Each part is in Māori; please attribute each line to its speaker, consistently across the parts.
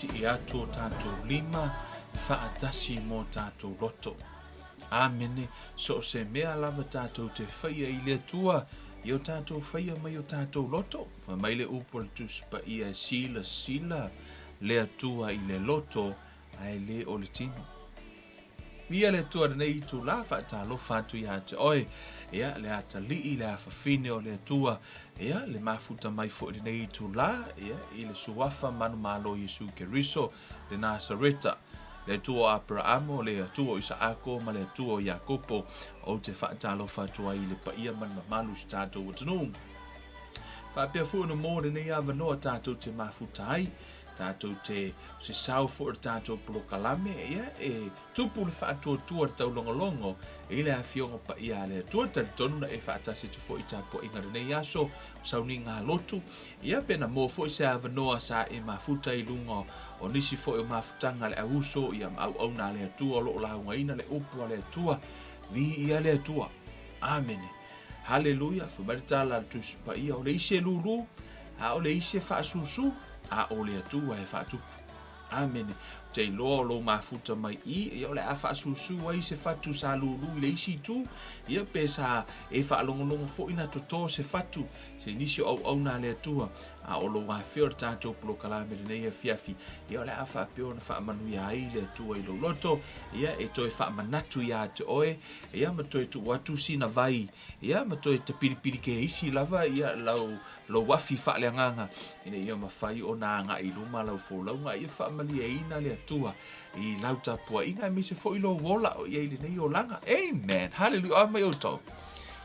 Speaker 1: si e atu o tātou lima, whaatasi mō tātou loto. Amene, so se mea lava tātou te whaia I le tua, I o tātou whaia mai o tātou loto. Fa mai le upol tuspa I a sila, le atua I le loto, ai le o le tino. Ia le tua nei tu la whaatalo whatu I hate oi, ia le ata lii le awhawhine o le tua, ia le mafuta mai fo I nei tu la, ia I le suafa manu malo Yesu Keriso, le Nasareta, le tua Abrahamo, le tua Isaako, ma le tua Yakopo, o te whaatalo whatua I le paia manu malu si tātou o tanu. Whapea fu no mō le nei awa noa tātou te mafuta ai, tātou te se sau fo tātou polokalame, ia, e tupu le whaatua tua tau longolongo, e le awhionga pa ia le tua tali tonu na e whaatasi tu fo I tāpo inga nei aso, sau ni ngā lotu, ia pena mō fo I se awa noa sa e mafuta I lunga o nisi fo I mafutanga le auso, ia au au na le atua, lo la unga ina le upu le atua, vi ia le atua. Amen. Hallelujah. Fumaritala tus pa ia o le ise lulu, ha o le ise whaasusu, a o le atua e whaatupu. Amen. Te lo mafuta mai I o le a whaasusu ai se whatu sa lulu le isi tu, ia pe sa e whaalongolongo fo ina toto se whatu, se nisi au na le atua, a o lo whawhio tātou polokalame le nei a fiafi, ia o le a whapeo na whaamanu ia ai le atua I lo loto, ia e toi whaamanatu ia te oe, ia ma toi tu watu sina vai, ia ma toi te piripiri ke isi lava, ia lo wafi whaaleanganga, ina ia mawhai o nā ngā I luma lau fōlaunga, ia whaamali e ina le atua, I lauta pua inga me se fo I lo wola o ia I le nei o langa. Amen. Hallelujah. Mai outou.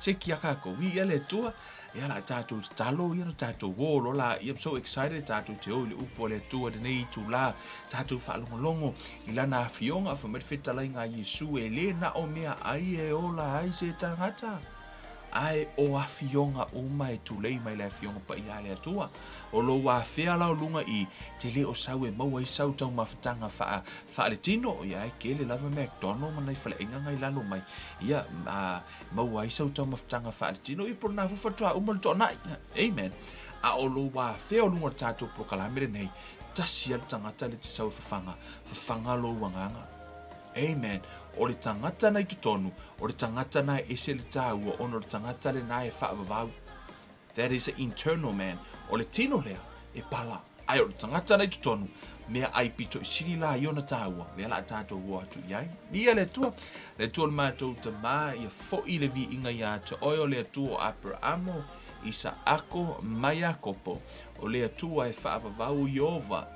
Speaker 1: Se kia kako, vi ia le atua, ia la tātou talo, ia la tātou wolo la, I'm so excited, tātou te o le upo le atua le nei tu la, tātou whaalongolongo, I lana awhionga, whamerwhetalai ngā Yesu e le na o mea ai e ola ai se tangata. Ai o awhionga o mai tu lei mai le awhionga pa I ale atua. O lo wa whea lau lunga I te le o sau e maua I sau tau mawhatanga whaale tino. Ia e kele lava McDonald manai whale inga ngai lalo mai. Ia maua I sau tau mawhatanga whaale tino. I por na fufatua umal to nai. Amen. A o lo wa whea o lunga tātou prokalamere nei. Tasi al tangata le te sau whawhanga lo wanganga. Amen. O le tangata nei tutonu, o le tangata nei ese le tāua, o le tangata le nai e whaavavau. That is an internal man. O le tino lea, e pala. Ai o le tangata nei tutonu, mea ai pito I siri la iona tāua, lea la tātou ua atu iai. Ia le tua le mātou ta mā, ia fo I le vi inga ia te oio le atua o Abrahamo, Isaako, mai Yakopo, o le atua e whaavavau Iova.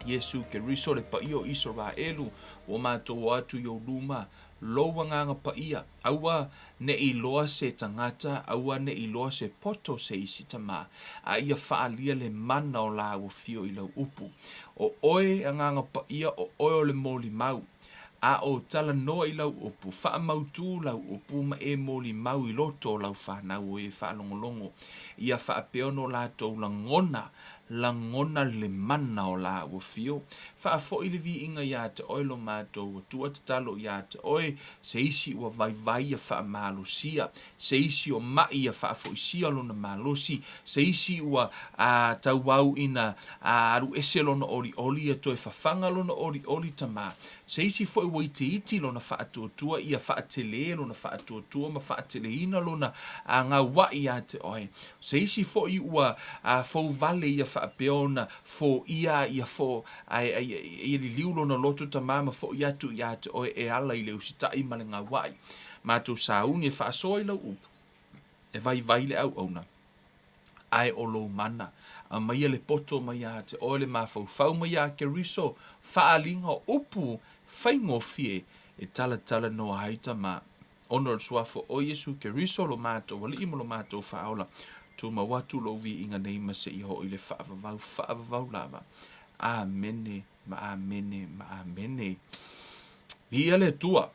Speaker 1: Yesu Keriso le pa io Israelu o mātou atu I o luma loa nganga pa ia aua ne I loa se tangata aua ne I loa se poto se isi tama a ia whaalia le mana o la o fio I lau upu o oe nganga pa ia o oe o le moli mau a o tala noa I lau upu wha mautu lau upu ma e moli mau I loto lau whanau e whalongolongo ia wha peono la tau langona le mana o la o fio fa fo I le vi inga ia te oilo mātou tua te talo ia te oe se isi ua vai ia wha malosia se isi o mai ia wha fo isia lona malosi se isi ua tau wau ina aru ese lona oli ia toe whawhanga lona oli tama se isi fo ua iti lona wha atua ia wha atele lona wha atua ma wha atele ina lona ngā wai ia te oe se isi fo I ua fo vale ia wha peona fo ia fo ai li liulo na loto tamama fo ia tu ia te oe e ala I le Usitai ma le Gauai mātou sauni e whaasoa I lau upu e vai le au na ai o lo mana a mai le poto mai a te oe le mawhau mai a Keriso whaalinga upu whaingo fie e tala no haita ma ono suafo o Yesu Keriso lo mātou wali imo lo mātou whaola tu mawatu lo vi inga nei ma se iho I le whaavavau lava. Amene, ma amene. Ia le tua.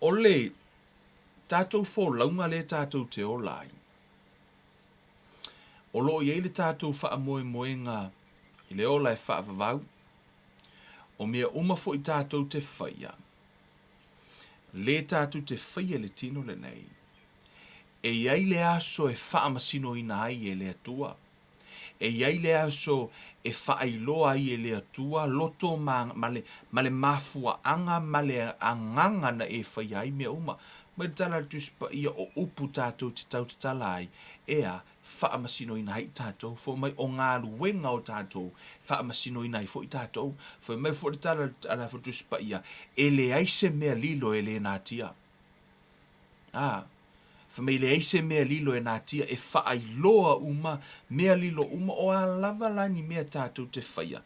Speaker 1: O le tātou fō launga le tātou te olai. O lo iei le tātou wha moe ngā I le olai whaavavau. O mea uma fo I tātou te whaia. Le tātou te whaia le tino le nei. E iai le aso e whaamasino ina ai e le atua. e iai le aso e whaailoa ai e le atua loto ma le mafuaanga ma le anganga na e whai ai mea uma. Ma tala tuspa ia o upu tātou te tau te tala ai, ea whaamasino ina hai tātou, fo mai o ngā luenga o tātou, whaamasino ina hai fo i tātou, fo mai fo te tala ala fo tuspa ia, e le aise mea lilo e le nātia. Fa me le aise mea lilo e nātia e whaailoa uma, mea lilo uma o a lava lani mea tātou te whaia.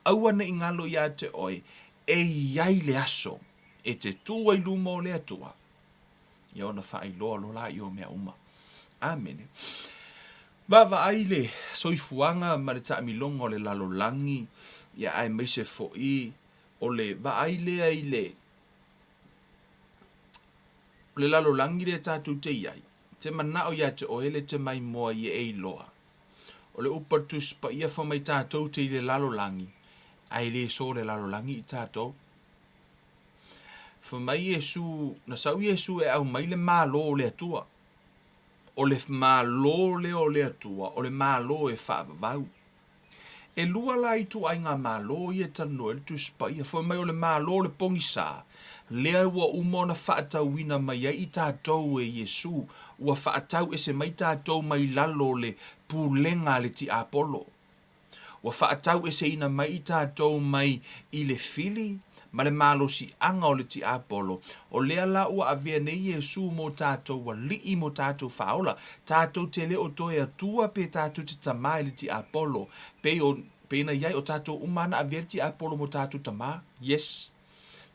Speaker 1: Aua na ingalo ia te oi, e iai le aso, e te tua i luma o le atua. Ia ona whaailoa lo la i o mea uma. Amen. Vava aile, soifuanga ma le taamilonga o le lalolangi, ia ai meise fo i, o le va aile, le lalolangi le tātou te iai. Te manao ia te oele te mai moa i e loa. O le upatus pa ia fa mai tātou te i le lalolangi. Ai le so le lalolangi i tātou. Fa mai Yesu, na sau Yesu e au mai le malo o le atua. O le malo le o le atua, o le malo e whaavavau. E lua la i tu ai ngā malo i e tano e le tuspa ia. Fa mai o le malo le pongisa. Lea ua umona whaatau wina mai ai i tātou e Yesu, ua whaatau e se mai tātou mai lalo le pūlenga le ti Apollo. Ua whaatau e se ina mai i tātou mai i le fili, ma le malo si anga o le ti Apollo. O lea la ua avea nei Yesu mo tātou wa lii mo tātou whaola, tātou te le o toi atua pe tātou te tamai le ti Apollo, pe na iai o tātou umana avea ti Apollo mo tātou tamai, yes.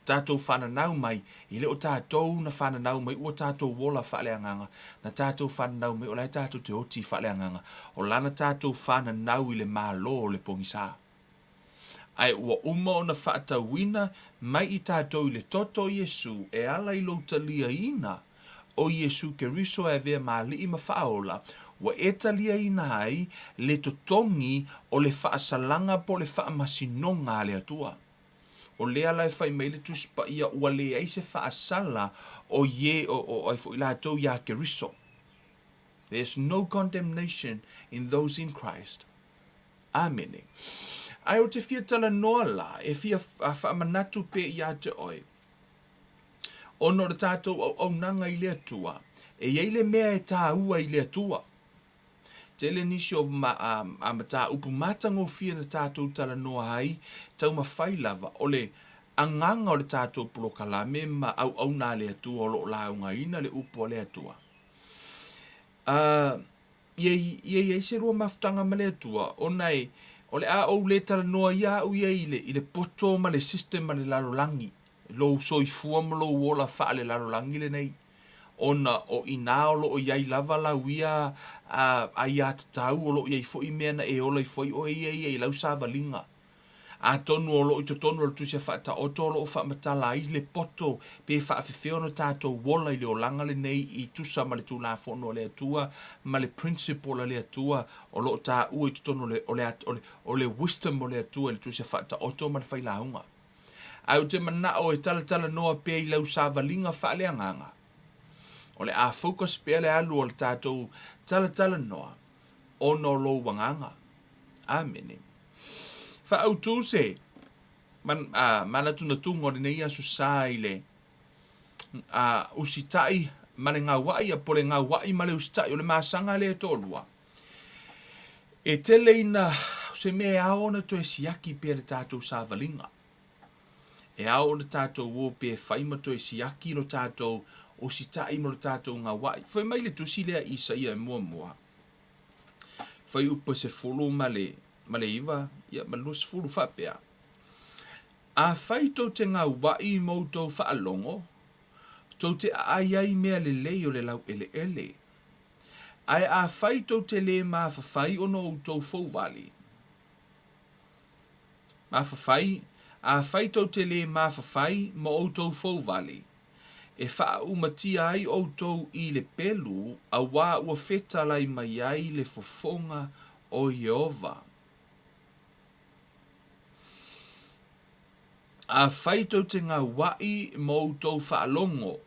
Speaker 1: Tātou whananau mai, i le o tātou na whananau mai, ua tātou wola whaaleanganga, na tātou whananau mai, o lai tātou te oti whaaleanganga, o lana tātou whananau i le mālo o le pongisa. Ai ua uma o na whaatauina mai i tātou i le toto Yesu, e ala i lo talia ina, o Yesu ke riso e vea mali i mawhaola, wa e talia ina ai le totongi o le whaasalanga po le whaamasinonga le atua. O lea lai whai meile tuspa ia ua lea i se whaasala o ye o ai fo ila tau ia ke riso. There's no condemnation in those in Christ. Amen. Ai o te fia tala noa la, e fia whaamanatu pe ia te oi. Ono le tātou au nanga i lea tua, e iei le mea e tā ua i lea tua. Te le nisi o mata upu matango fia na tātou tala noa hai, tau mawhai lava, o le anganga o le tātou pulokalame ma au nā le atua o lo launga ina le upu o le atua. Ie se rua mafutanga ma le atua, o nei, o le a au le tala noa ia au ia i le poto ma le system ma le lalolangi, lo soifua ma lo wola wha le lalolangi le nei. Ona o inaolo o iai lava la wia a ia tatau o lo iai foi mea na e ola i foi o iai lau sa valinga. A tonu o lo i to tonu o le tusia whaata o tolo o whaamatala i le poto pe whaafewheo no tātou wola i le o langa le nei i tusa ma le tūla whono le atua ma le principle le atua o lo tā ua i to tonu o le wisdom o le atua i le tusia whaata o to ma le whailaunga. Au te mana o e tala noa pe i lau sa valinga whaaleanganga. O le a focus pe le alu o le tātou tala noa o no lo wanganga. Amen. Fa outou se mana tuna tungo le nei asu sai le Usitai ma le Gauai a po le Gauai ma le Usitai o le masanga le tolua. E tele ina se me ao na to e siaki pe le tātou sa valinga. E ao na tātou o pe whaima to e siaki no tātou Usitai mo le tātou Gauai. Whai mai le tusi lea Isaia e mua. Whai upa se fulu ma le iwa, ia ma lus fulu whapea. Afai tau te Gauai moutou faalogo, tau te aiai mea lelei o le laueleele. Ai afai tau te le mawhawhai ono outou fauwali. Afai tau te le mawhawhai mo outou fauwali. E wha umatia ai outou i le pelu, a wā ua feta lai mai ai le fofonga o Jehova. A whaitau te Gauai mo outou faalogo.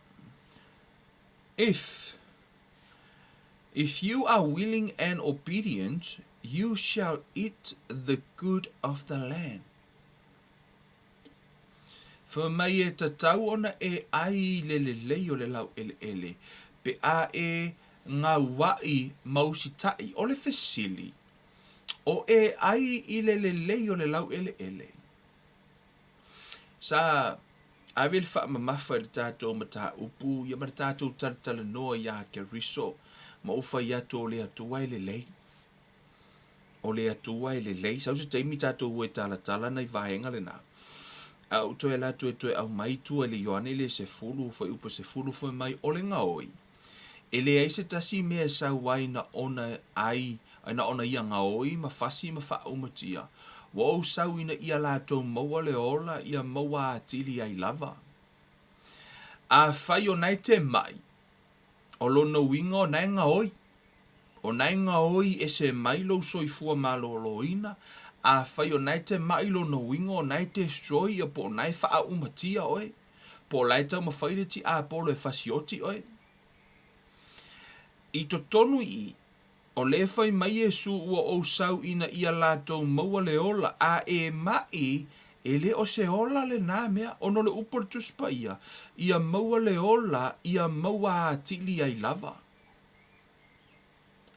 Speaker 1: If you are willing and obedient, you shall eat the good of the land. Fa mai e tatau ona e ai lelei o le laueleele, pe a e ngā wai mausitai o le fesili, o e ai I lelei o le laueleele. Sa avil fa mamafa le tātou mata upu, ia ma le tātou talatala noa ia ke riso, ma ufa ia tō le atua I lelei. O le atua I lelei, sau se taimi tātou ue talatala nei vaenga le nā. Au toe la toe au mai tua le yoane le se fulu, fai upa se fulu fai mai o le ngaoi. E le ai se tasi mea sa wai na ona ai, na ona ia ngaoi, ma fasi ma faa umatia. Wa o sau ina ia lātou maua le ola, ia maua atili ai lava. A fai o nai te mai, o lono winga o nai ngaoi. O nai ngaoi e se mai lo soifua maloloina, a fai o nai te mai lono winga o nai te destroy, a po nai faa umatia oi. Po lai tau mawhaire ti a polo e fasioti oi. I to tonu I, o le fai mai e su ua o sau ina ia lātou maua le ola, a e mai e le o se ola le nā mea, ono le upor tuspa ia maua le ola, ia maua atili ai lava.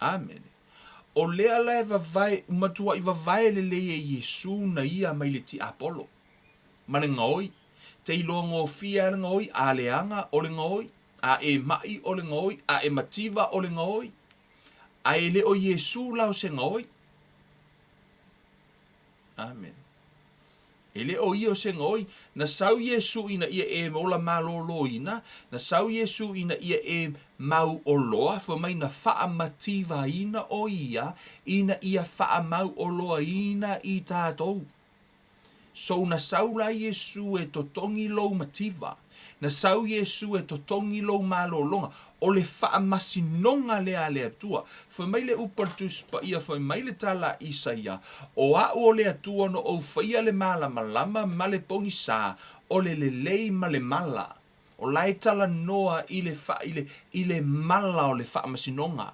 Speaker 1: Amen. O lea la e vavai, umatua I vavai le le e Yesu na ia mai le ti Apollo. Mane ngaoi, te ilo ngofia le ngaoi, a leanga o le ngaoi, a e mai o le ngaoi, a e mativa o le ngaoi, a e le o Yesu lao se ngaoi. Amen. E le o io se ngoi, na sau Yesu ina ia e mola malolo ina, na sau Yesu ina ia e mau oloa, fa mai na faa mativa ina o ia faa mau oloa ina I tātou. So na sau la Yesu e totongi lo mativa, na sau Yesu e totongi lo malolonga, o le faa masinonga lea le atua, fa mai le upartus pa ia, fa mai le tala Isaia, o a o le atua no o faia le mala malama, ma le pongi sa, o le lelei ma le mala, o lai tala noa I le mala o le faa masinonga.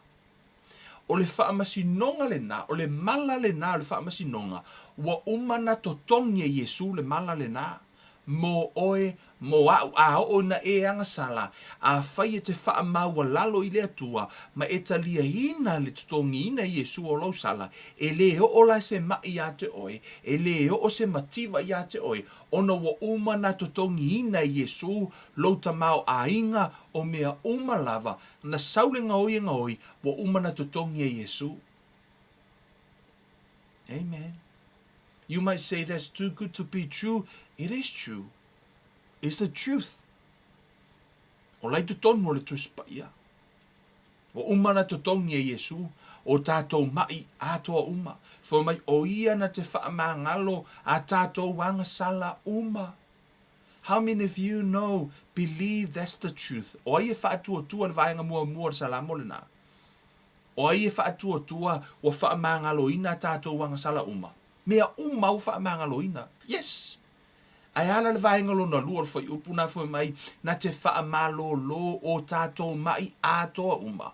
Speaker 1: O le faa masinonga le na, o le mala le na, o le faa masinonga, wa umana totongi e Yesu le mala le na, mo oe, mo a o na e anga sala, a fai e te faa maua lalo I le atua, ma e talia ina le totongi ina Yesu o lau sala, e le o la se mai a te oe, e le o se mativa I te oe, ono wa umana totongi ina Yesu, lau tamau a inga o mea umalava, na saule ngaoi, wa umana totongi e Yesu. Amen. You might say that's too good to be true. It is true. It's the truth. O lai tu tonu le tuspa ia. O umana totongi e Yesu, o tātou mai atoa uma. Fo mai o ia na te whaamangalo a tātou wanga sala uma. How many of you know, believe that's the truth? O ia whaatua tua le vaenga mua sala mole na. O ia whaatua tua o whaamangalo ina tātou wanga sala uma. Mea uma o whaamangalo ina. Yes. Ai ala le vaenga lo na lua fai upuna fai mai na te whaamalo lo o tātou mai atoa uma.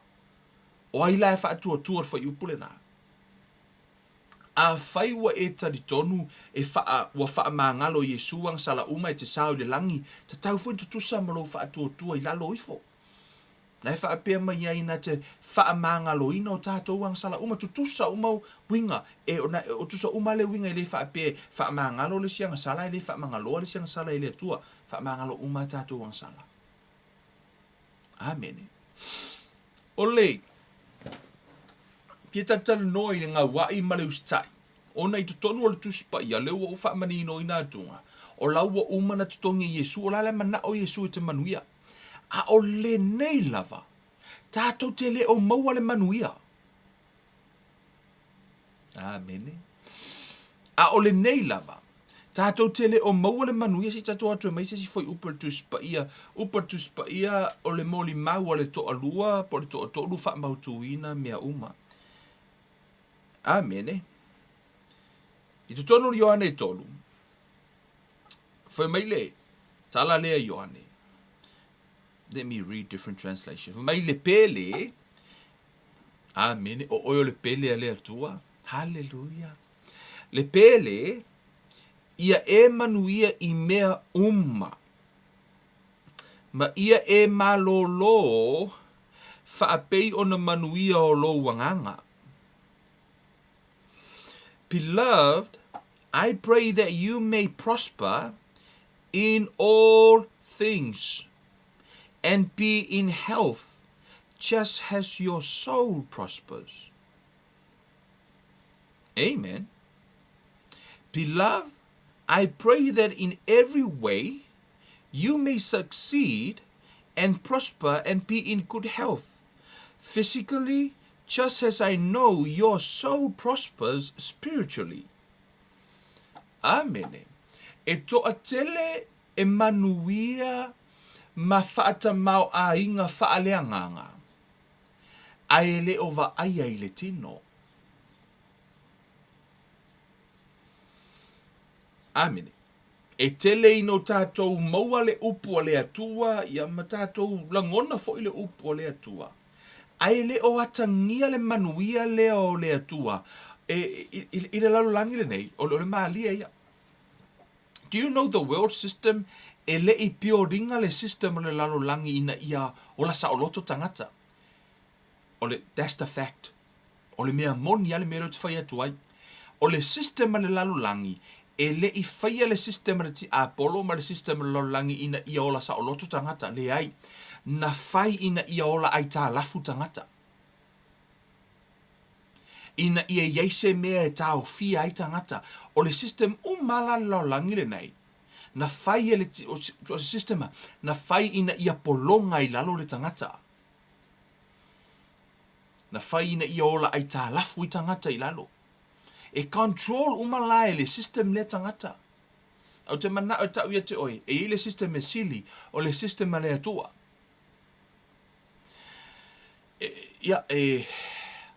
Speaker 1: O ai lai whaatua fai upule na. A fai wa e taritonu e wa whaamangalo Yesu ang sala uma e te sao le langi, ta tau fai tutusa malo whaatua I lalo ifo. Nai whaapea mai ai na te whaamangalo ina o tātou ang sala uma tutusa uma winga, o tusa uma le winga I le whaapea whaamangalo le sianga sala I le whaamangalo le sianga sala I le atua, whaamangalo uma tātou ang sala. Amen. Ole, pia tatala no I ngā wai ma le Usitai, ona I tutonu o le tuspa ia leo o whaamanino I nā tunga, o laua uma na tutongi Yesu, o lala mana o Yesu e te manuia. A o le nei lava, tātou te le o maua le manuia. Amen. A o le nei lava, tātou te le o maua le manuia si tātou atu e mai se si foi upa tuspa ia o le moli mau o le toa lua, po le toa tolu wha mautuina mea uma. Amen. I tu tonu Ioane tolu, foi mai le, tala lea Ioane. Let me read different translations. Mai le pele, amen, o oio le pele ale atua, Hallelujah. Le pele, ia e manuia I mea ma ia e malolo whaapei o na manuia o lo wanganga. Beloved, I pray that you may prosper in all things and be in health, just as your soul prospers. Amen. Beloved, I pray that in every way you may succeed and prosper and be in good health, physically, just as I know your soul prospers spiritually. Amen. E toa tele e manuia ma whaatamau a inga whaaleanganga. Ai le o va ai ai le tino. Amen. E tele ino tātou maua le upu le atua, ia ma tātou langona fo i le upu le atua. Ai le o atangia le manuia le o le atua. I le lalulangi le nei, o le maalia ia. Do you know the world system? E le I pio ringa le system o le lalulangi ina ia o la sa o loto tangata. O le, that's the fact. O le mea moni ale mea te whai atu ai. O le system o le lalulangi, e le I whaia le system o ti Apollo ma le system o le lalulangi ina ia o la sa o loto tangata. Le ai, na whai ina ia o la ai tā lafu tangata. Ina ia yeise mea e tau fia ai tangata. O le system umala lalulangi le nei. Na whai ele o system, na whai ina ia polonga I lalo le tangata. Na whai ina ia ola ai tā lafu I tangata I lalo. E control umalae le system le tangata. Au te mana o tau ia te oi, e le system e sili, o le system le atua.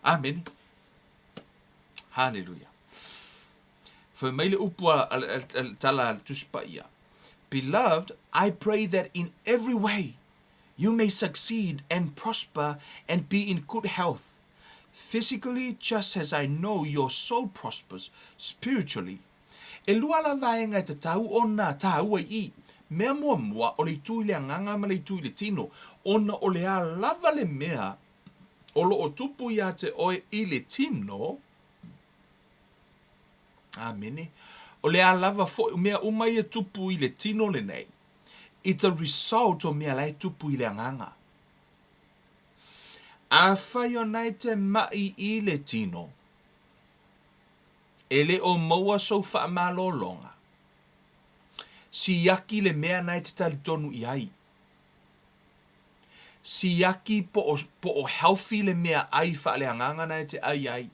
Speaker 1: Amen. Hallelujah. For maile upua tala tuspa ia. Beloved, I pray that in every way you may succeed and prosper and be in good health, physically, just as I know your soul prospers spiritually. E lua la vaenga te tau ona tau I, mea mua o le tui le anganga ma le tui le tino, ona o le a lava le mea, o lo o tupu ia te oe I le tino. Amene. O le a lava fo mea umai e tupu I le tino le nei. It's a result o mea lai tupu I le anganga. Afai o nai te mai I le tino. Ele o maua so wha malo longa. Si yaki le mea nai te tali tonu I ai. Si yaki po o healthy le mea ai wha le anganga nai te ai ai.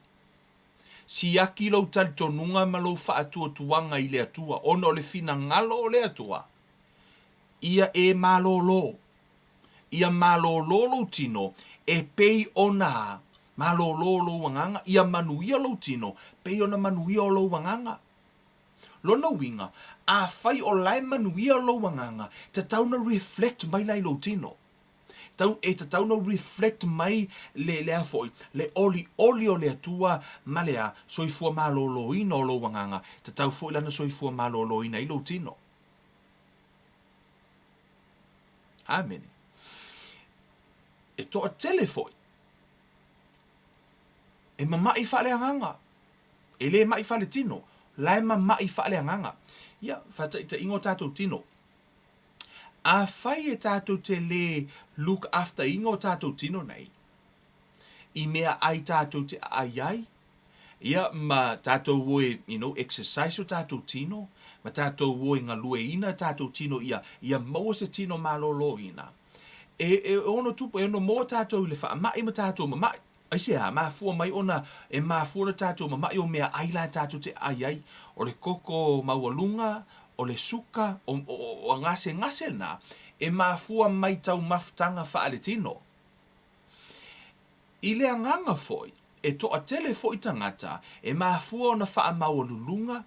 Speaker 1: Si yaki lo tali tonunga ma lo wha atua tuanga I le atua. Ono le fina ngalo o le atua. Ia e malolo. Ia malolo lo tino. E pei ona malolo lo wanganga. Ia manuia lo tino. Pei ona manuia o lo wanganga. Lona winga. Afai o lai manuia lo wanganga. Te tauna reflect mai lai lo tino. Te tauna reflect mai le afoi. Le oli o le atua malea. Soifua malolo ina o lo wanganga. Te tau foi lana soifua malolo ina I lo tino. Amen. E toa telefoi. E mamai whale anganga. E le mai whale tino. Lai mamai whale anganga. Ia, whata ita ingo tātou tino. Afai e tātou te le look after ingo tātou tino nei. I mea ai tātou te ai. Ia, ma tātou woe, exercise o tātou tino. Ma tātou woe ngā lue ina tātou tino ia. Ia maua se tino malolo ina. E ono tupu, e ono moa tātou le wha mai ma tātou ma mai. Aise ha, mafua mai ona, e mafua na tātou ma mai o mea aila tātou te ai. O le koko maualunga, o le suka, o ngase na, e mafua mai tau maftanga wha ale tino. I le anganga foi, e toa tele foi tangata, e mafua ona wha maualulunga,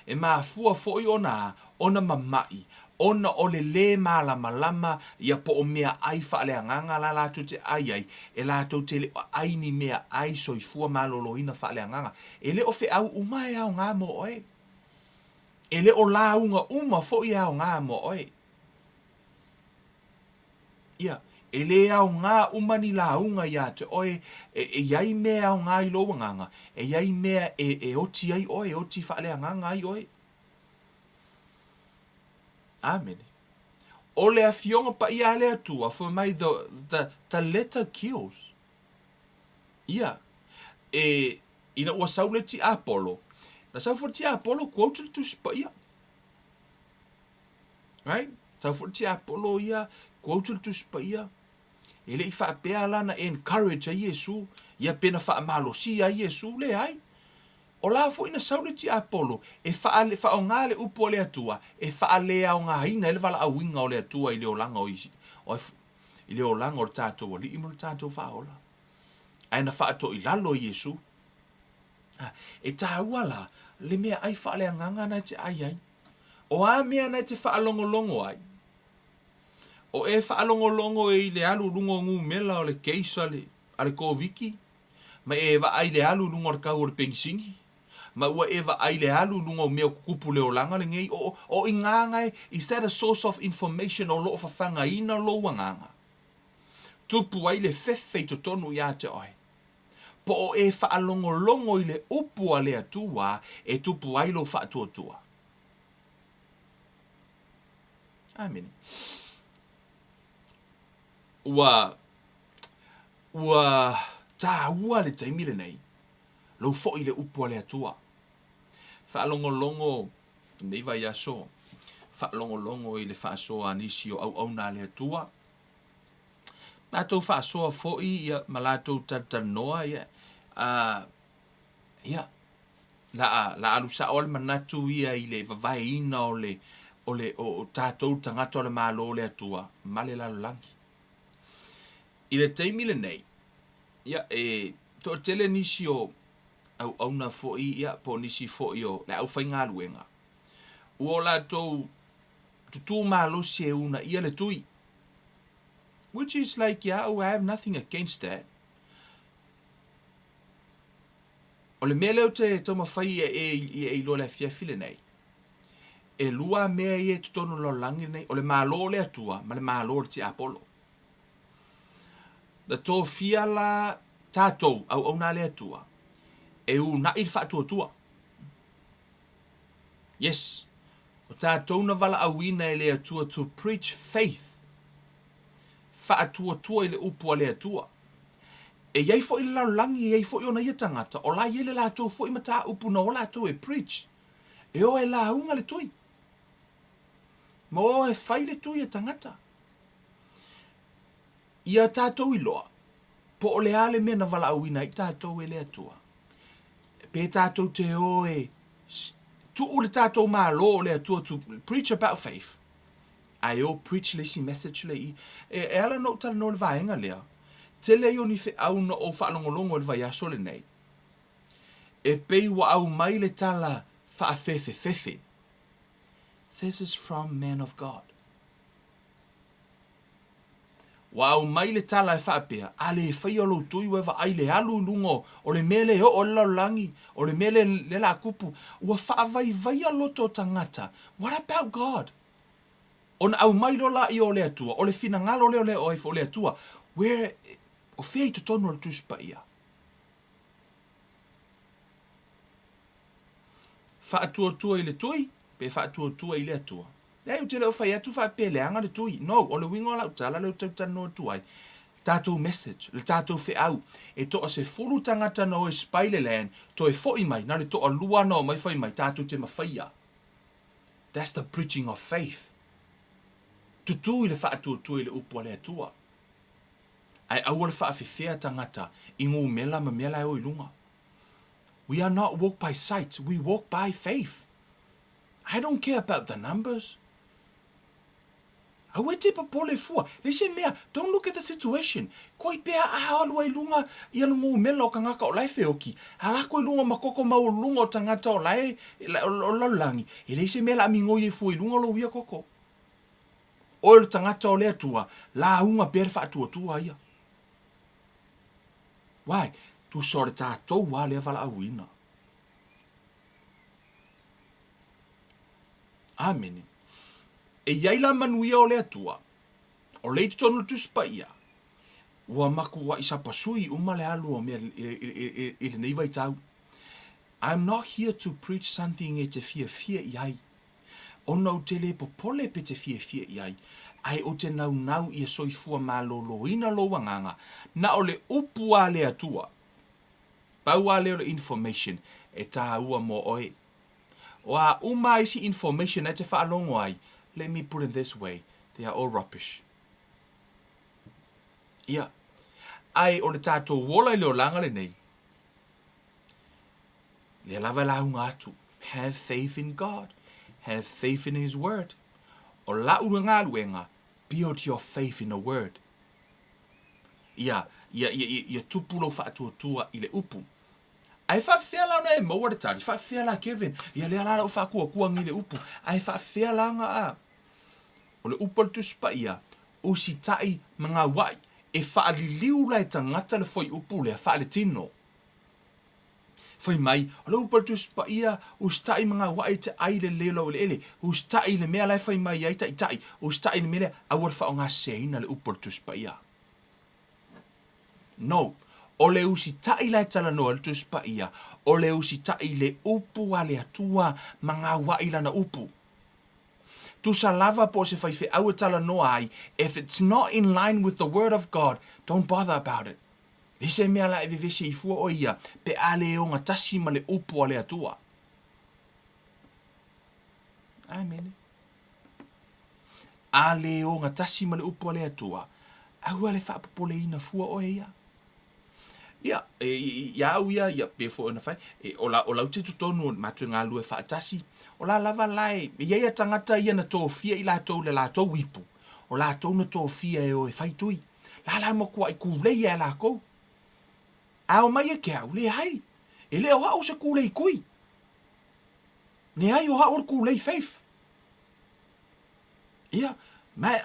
Speaker 1: e mafua fo'i ona mamai, ona o lelei malama ia po o mea ai faaleanganga la latou te ai, e latou te le ai ni mea ai soifua maloloina faaleanganga. E le o fe'au uma e aoga mo oe. E le o launga uma fo'i e aoga mo oe. Ia, e le aoga uma ni launga ia te oe, e iai mea aoga i lou agaga, e iai mea e oti ai oe, e oti faaleanganga ai oe. Amen. O le afionga pa ia le atua, for mai the letter kills. Ia, ina ua saule ti Apollo. Na sau for ti Apollo, quote tu spa ia. Right? Sau for ti Apollo ia, quote tu spa ia. Ele i fa pea lana encourage a Yesu, ia pena fa malosi a Yesu le ai. O la fo ina saule ti Apollo, e fa o ngale upo le atua, e fa le au nga hina ele vala awinga o le atua i le olanga o isi. I le olanga o tato o li imo le tato fa ola. Aina fa ato i lalo Yesu. E ta wala, le mea ai fa le anganga na te ai ai. O a mea na te fa alongolongo ai. O e fa alongolongo e le alu lungo ngu mela o le keisa le, ale ko viki. Ma e va ai le alu lungo o kau o le pengisingi. Ma ua eva ai le alu lunga o mea kupu le olanga le ngei o inganga is that a source of information o loo fafanga ina lo wanganga. Tupu ai le fefe to tonu ia te oi. Po o e whaalongo longo i le upu a le atua e tupu ai lo whaatuatua. Amen. Ua tā ua le taimile nei. Lo fo i le upu a le atua. Whaalongolongo, nei vai aso, whaalongolongo i le whaasoa anisi o au na le atua. Nātou whaasoa fo i malatou tatanoa ia. Ia, la alusa o le manatu ia i le vavaina o tātou tangata o le malo le atua, male lalolangi. I le teimile nei, ia to tele nisi o au na foi ia po nisi foi o le au fainga luenga. Ua la tou tutu malo se una ia le tui. Which is like, yeah, I have nothing against that. O le mele o te tau mawhai e lo le fiafile nei. E lua mea e tutono lo langi nei, o le malo le atua, ma le malo le ti Apollo. Da tō fia la tātou au na le atua. E u na il whaatua. Yes. O tātou na wala awina e le atua to preach faith. Whaatua i le upua le atua. E iei fo i le laulangi, e iei fo i ona ia tangata. O la iele lātou fo i mata upu na o lātou e preach. E o e la unga le tui. Ma o e whai le tui e tangata. Ia tātou i loa. Po o le ale mea na wala awina i tātou e le atua. Pe tātou te oe, tu o le tātou maa lo le atua to preach about faith. Ai o preach le si message le i. E ala no tala no le vaenga lea. Te le o ni fe au no o whaalongolongo le vai aso le nei. E pei wa au mai le tala fefe. This is from man of God. Wa au mai le tala e whaapea, a le whai o lo tui wewa ai le alu lungo, o le mele o la langi, o le mele le la kupu, ua whaavai vai a loto tangata. What about God? Ona au mai lo la i o le atua, o le fina ngalo le o le oif o le atua, where, o fei to tonu le tuspa ia. Whaatua i le tui, pe whaatua i le atua. Nei o te leo whai atu wha peleanga le tui. No, o le wingo la utala leo tautano tuai. Tātou message, le tātou whi au. E toa se furu tangata no e spaile lan, to e fōi mai, nare toa lua no mai whai mai, tātou te mawhaia. That's the preaching of faith. Tutu i le whaatua i le upua le atua. Ai au le whaafewhea tangata, ingo mela ma mela e o ilunga. We are not walk by sight, we walk by faith. I don't care about the numbers. Awe te papole fua. Le se mea, don't look at the situation. Koi pea a alua I lunga I alungu mela o kangaka o lai feoki. Ala koi lunga makoko mau lunga o tangata o lai o laulangi. E le se mea la mingo I fua I lunga lo wia koko. O le tangata o lea tua, la unga pere wha tua ia. Wai, tu sore tātou wā lea wala awina. Amen. E iai la manuia o lea tua, o leiti tonu tu spaia, ua maku wa isa pasui uma le alu o mea I le neiva I tau. I'm not here to preach something e te fia iai. Ona o te le popole pe te fia iai. Ai o te nau I soifua maloloina lo wanganga, na o le upu a lea tua. Pau a leo le information, e tā ua mo oe. O a uma isi information e te whaalongo ai, let me put it this way, they are all rubbish. Ia, ai o le tātou wola I leo langa le nei. Le lava la unga atu, have faith in God, have faith in His word. O la uranga luenga, build your faith in the word. Ia tupulo whaatua I le upu. Ai whawhela na e maua le tari, whawhela Kevin, ia lea lara o whakua ngi le upu. Ai whawhela nga a. O le upu tu spaia, usitai mga wai, e whaaliliu lai tangata le foi upu lea whaale tino. Foi mai, o le upu tu spaia, usitai mga wai te ai le laueleele, usitai le mea lai foi mai ai tai, usitai le mea awar whaonga seina le upu tu spaia. No. O le usitai lai talanoa le tuspaia, o le usitai le upu a le atua mga wai lana upu. Tu salava po se whaife au talanoa ai, if it's not in line with the word of God, don't bother about it. Lise mea la e vivese I fua o ia, pe a le o ngatasi ma le upu a le atua. Amen. A le o ngatasi ma le upu a le atua, au a le whapapole ina fua o ia. Ia, ia before na fai. O la te tutonu matu ngā lue whaatasi. O la lava lai. Ia tangata ia na tō fia I la tō le la tō wipu. O la tō na tō fia e o e whai tui. La mo kua I kūlei e la kou. A o mai e ke au le hai. E le o hao se kūlei kui. Ne hai o hao kūlei faith. Ia, mai,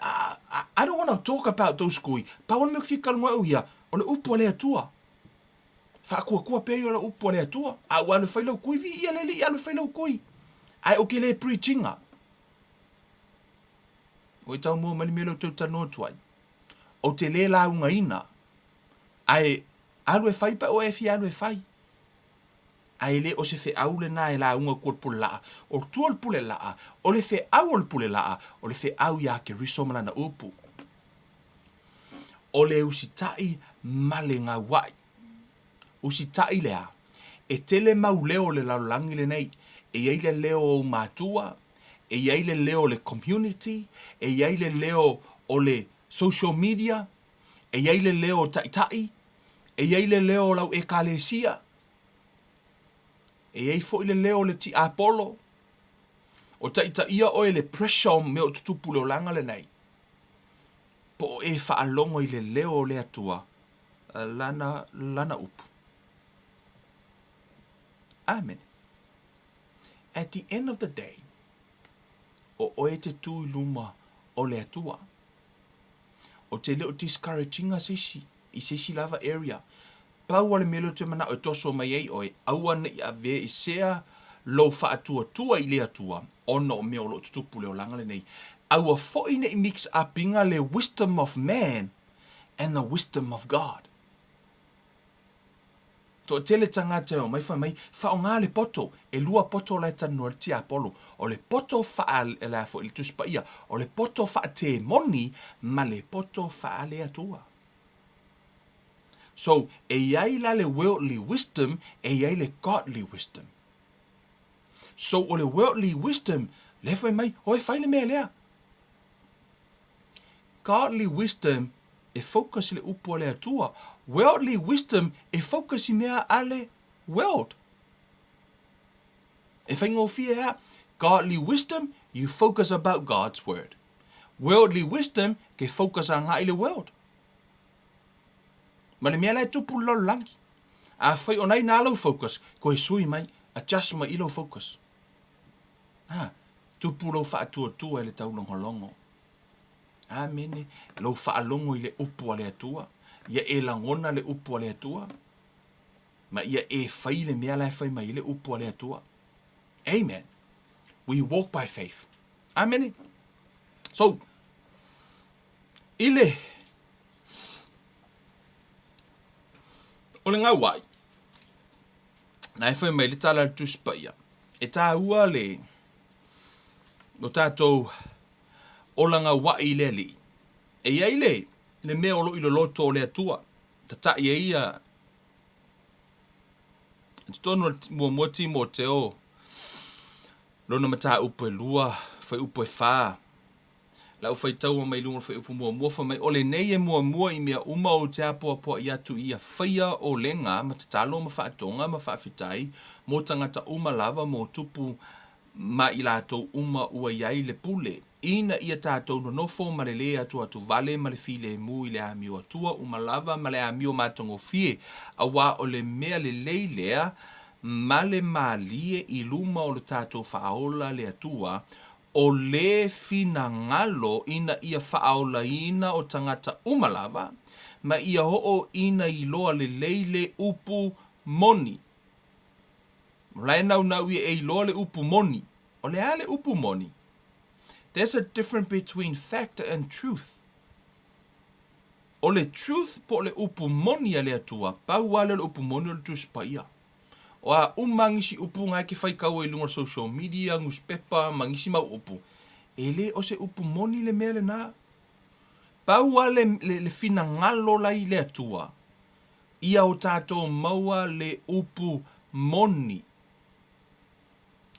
Speaker 1: I don't want to talk about those kui. Pa wana me whikalunga au ia. O le upu le atua. Whaakua pēi o la upo le atua. A ua le whailau kui vi ia lele I alu whailau kui. Ai o ke le preachinga. O I tau mua mani melo tau tanoa tuai. O te le la unga ina. Ai alu e whai pa o e fi alu e whai. Ai le o se fe au le na e la unga kua pule laa. O tua le pule laa. O le fe au o le pule laa. O le fe au ia ke risomala na upu. O le usitai male ngā wai. Usitai lea, e tele mau leo le laulangi le nei, e iei le leo o mātua, e iei le leo le community, e iei le leo o le social media, e iei le leo o taitai, e iei le leo o lau ekalesia, e iei fo I le leo le ti apolo, o taitaia o e le pressure me o tutupu leo langa le nei, po e whaalongo I le leo o le atua, lana upu. Amen. At the end of the day, o oe te tui luma o le atua. O te leo discouraginga sisi, I sisi lava area. Pau ale melo te mana o toso mai ei oe, aua ne I ave I sea lo wha atua tua I le atua, ono o meo lo tutupu leo langa le nei. Aua foi ne I mix upinga le wisdom of man and the wisdom of God. To tele tangata o mai wha o ngā le poto, e lua poto lai tanua ti apolo, o le poto wha e la fo I tuspaia, o le poto wha te moni, ma le poto wha le atua. So, e iai la le worldly wisdom, e iai le godly wisdom. So, o le worldly wisdom, le fo mai, o e whaile mea lea. Godly wisdom, e focus le upo le atua. Worldly wisdom e focus I mea ale world. E whaingo fia godly wisdom, you focus about God's word. Worldly wisdom ke focus on ngā i le world. Ma le mea lai tupu lo langi. A whai o nei nā lau focus, ko e sui mai, adjust mai i lau focus. Tupu lau wha atua tua i le tau longo. Amene, lau wha alongo i le upu a le atua. Ia e langona le upu a le atua. Ma ia e whai le mea lai whai mai i le upu a le atua. Amen. We walk by faith. Amen. So, ile o le Gauai, na e whai mai le tala le tuspaia. E tā ua le o tātou o la Gauai lelei. E iai le mea o lo i lo loto o le atua. Ta ia ia tonu mua timo te o lona mata upo e lua, whai upo e whā. Lau whai taua mai lunga whai upo mua wha mai ole nei e mua i mea uma o te apoa i atu ia whaia o lenga ma te talo ma whaatonga ma whaafitai mo tangata uma lava mo tupu ma i lātou uma ua iai le pule. Ina ia tātou no nofo ma le lea atu vale ma le file mu i le amio atua uma lava ma le amio matongo fie a wā o le mea le lea ma le malie i luma o le tātou whaaola le atua o le fina ngalo ina ia whaaola ina o tangata uma lava ma ia ho ina i loa le leile upu moni. Rai nau ia e loa le upu moni. O le ale upu moni. There's a difference between fact and truth. O le truth po le upu moni a le atua, pau wale le upu moni o le tuspaia. O a umangisi upu ngai ke whai kau e lunga social media, newspaper, mangisi mau upu. E le o se upu moni le mea le nā. Pau wale le fina ngalo lai le atua. Ia o tātou maua le upu moni.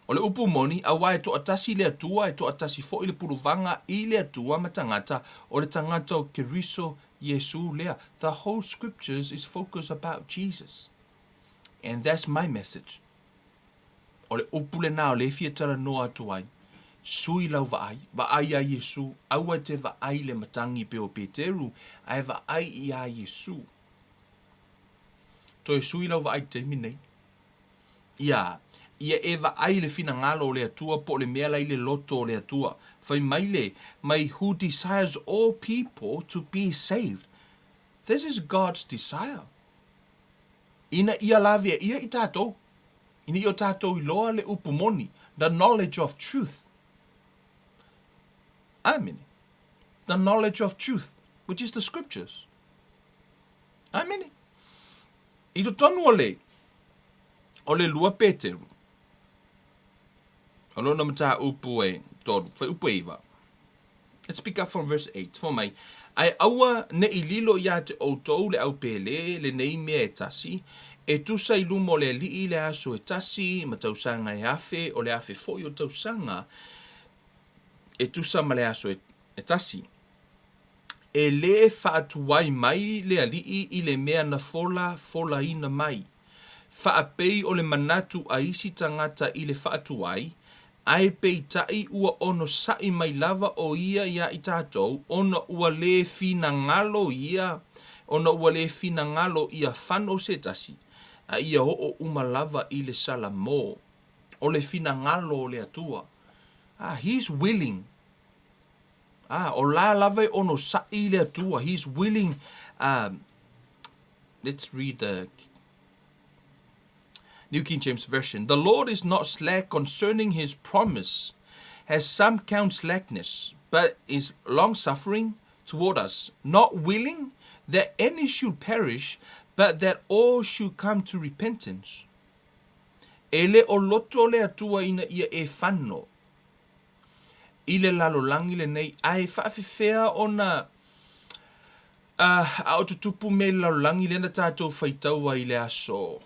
Speaker 1: O le upu moni, a wai to atasi le atua, e to atasi fo i le puruvanga i le atua ma tangata, o le tangata o keriso Yesu lea. The whole scriptures is focused about Jesus. And that's my message. O le upu le nā o le fia tara noa atuai. Sui lau vaai a Yesu, aua te vaai le matangi pe o Peteru, ai vaai i a Yesu. To e sui lau vaai te minei. Ia e vaai le fina ngalo o le atua po le mea lai le loto o le atua. Fai mai who desires all people to be saved. This is God's desire. Ina ia lavia ia i tātou. Ina i o tātou i loa le upu moni. The knowledge of truth. Amen. The knowledge of truth, which is the scriptures. Amen. I to tonu o le lua Peteru. Alona mata upu e toru, fai upu eiva. Let's pick up from verse 8. For mai, ai aua ne i lilo ia te outou le au pele, le nei mea e tasi, e tusa i lumo le li le aso e tasi, ma tausanga e afe, o le afe foi o tausanga, e tusa ma le aso e tasi. E le faatuai mai le alii i le mea na fola ina mai. Faapei o le manatu a isi tangata i le faatuai, ai pei tai ua ono sai mai lava o ia i tātou, ona ua le fina ngalo ia whano se tasi, a ia o uma lava i le salamo, o le fina ngalo o le atua. He's willing. O la lava ono sai le atua, he's willing. Let's read the New King James Version. The Lord is not slack concerning his promise, as some count slackness, but is long-suffering toward us, not willing that any should perish, but that all should come to repentance. Ele o loto le atua ina ia e whano. Ile lalolangi le nei, ai whaafewhea ona au tutupu me lalolangi le na tātou whaitaua i le aso.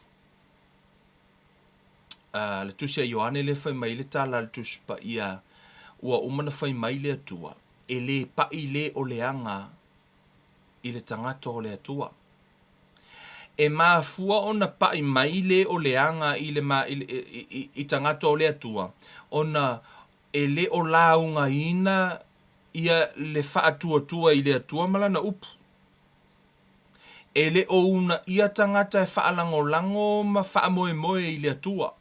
Speaker 1: Le tusia Ioane le whai mai le tala le tuspa ia ua umana whai mai le atua. E le pai le o le anga i le tangata o le atua. E maafua ona pai mai le o le anga i tangata o le atua. Ona e le o launga ina ia le whaatua i le atua malana upu. E le o una ia tangata e whaalango ma whaamoe i le atua.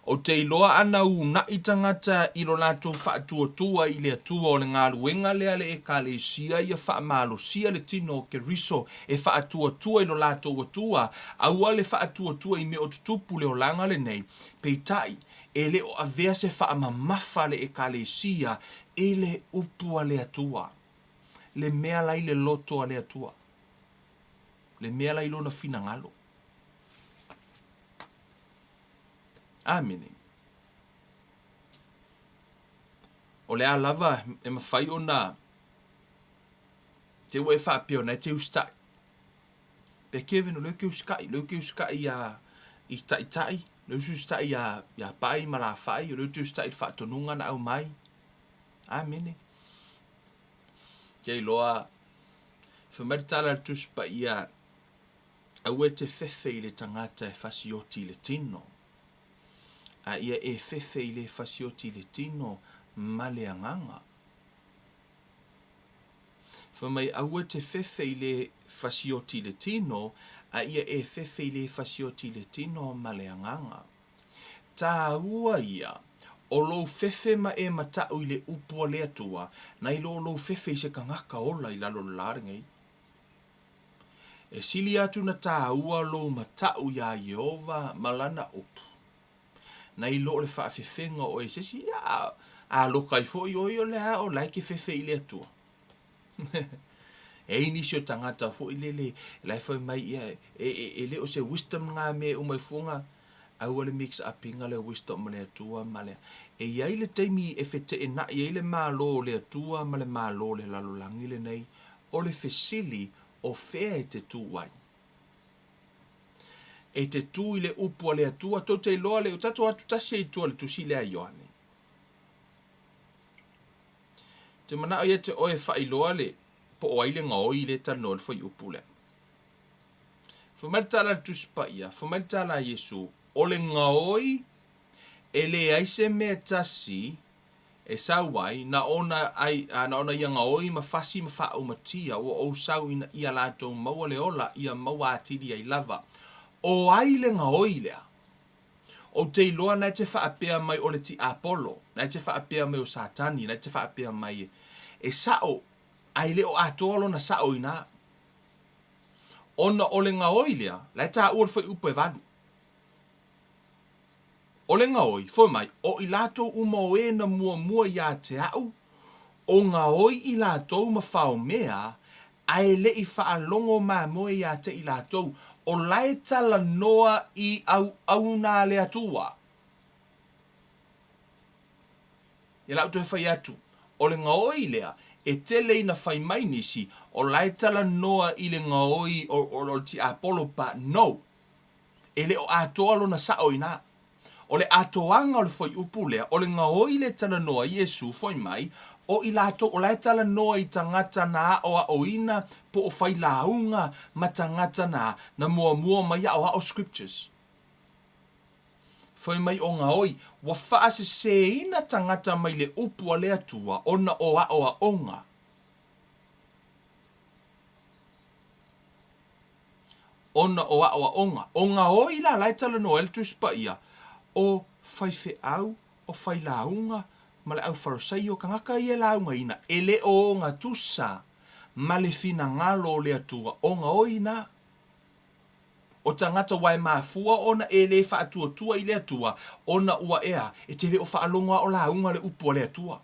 Speaker 1: O te iloa ana una i tangata i lo lātou whaatua i le atua o le ngā luenga lea le e ka le sia ia whaamalosia le tino o ke riso e whaatua i lo lātou atua, aua le whaatua i me o tutupu le o langa le nei, peitai, e le o avea se whaamamafa le e ka le sia e le upua le atua. Le mea lai le loto a le atua. Le mea lai lo na finangalo. Amene. O le alava e mawhai o nā. Te ue whaapio nei te ustai. Pe Kevin o leo ke uskai i tai. Leo ke uskai ia pai ma la whai. O leo te uskai i whaatonunga na au mai. Amene. Kei loa. Whamaritala tuspa ia. Au e te whewhe i le tangata e whasioti le tino. A ia e whewhe i le whasioti le tino ma le anganga. Whamai au te whewhe i le whasioti le tino, a ia e whewhe i le whasioti le tino ma le anganga. Tā ua ia, o lou whewhe ma e matau i le upua le atua, na i lou whewhe i se kangaka ola i lalo laringei. E sili atu na tā ua lou matau ia Jehova malana upu. Na i lo le whaafewhenga o e sesi, a lokai fo i o le a o lai ke whewhe i le atua. E inisio tangata fo i lele, lai fo i mai ia, e le o se wisdom ngā me o mai funga, au le mix upinga le wisdom le atua ma le. E iai le teimi e whete e na, iai le mālo le atua ma le mālo le lalolangi le nei, o le whesili o whea e te tūwai. E te tū i le upua le atua, tau te loa le o tato atu tasi e tua le tusi le a Ioane. Te mana ia te oe whai loa le, po o aile ngā oi le tano le whai upu le. Whamaritala le tuspa ia, whamaritala Jesu, o le ngā oi, e le aise mea tasi, e sauai, na ona ia ngā oi ma fasi ma wha umatia, o sau ina ia lātou maua le ola, ia maua atiri ai lava. O aile ngā oilea. O te iloa nai te whaapea mai o le ti Apollo, nai te whaapea mai o Satani, nai te whaapea mai e sao, aile o atolo na sao ina. Ona o le ngā oilea, lai tā ua whai upo e vanu. O le ngā oi, whai mai, o i lato umau e na mua ia te au, o ngā oi i lato ma whao mea, ai le i whaalongo mā moe ia te i lato, o lai tala noa i au nā le atua. E lau tu e whai atu. O le ngaoi lea, e tele ina whai mai nisi, o lai tala noa i le ngaoi o ti Apollo pa no. E le o atoa lo na sao ina. O le atoanga o le whai upu lea, o le ngaoi le tala noa Yesu whai mai, o i lato o lai tala noa i tangata na o a oina po o whai launga ma tangata na mua mai a o scriptures. Whai mai o ngā oi, wa whaase se ina tangata mai le upu a le atua ona o a onga. Ona o a onga. O ngā oi la lai tala noa el tuspa ia, o whai whe au, o whai launga, ma le au wharasai o kangaka i e launga ina, e le o ngā tusa, ma le fina ngalo le atua, o ngā oina. O tangata wai mafua, ona e le whaatua i le atua, ona ua ea, e te le o whaalonga o launga le upua le atua.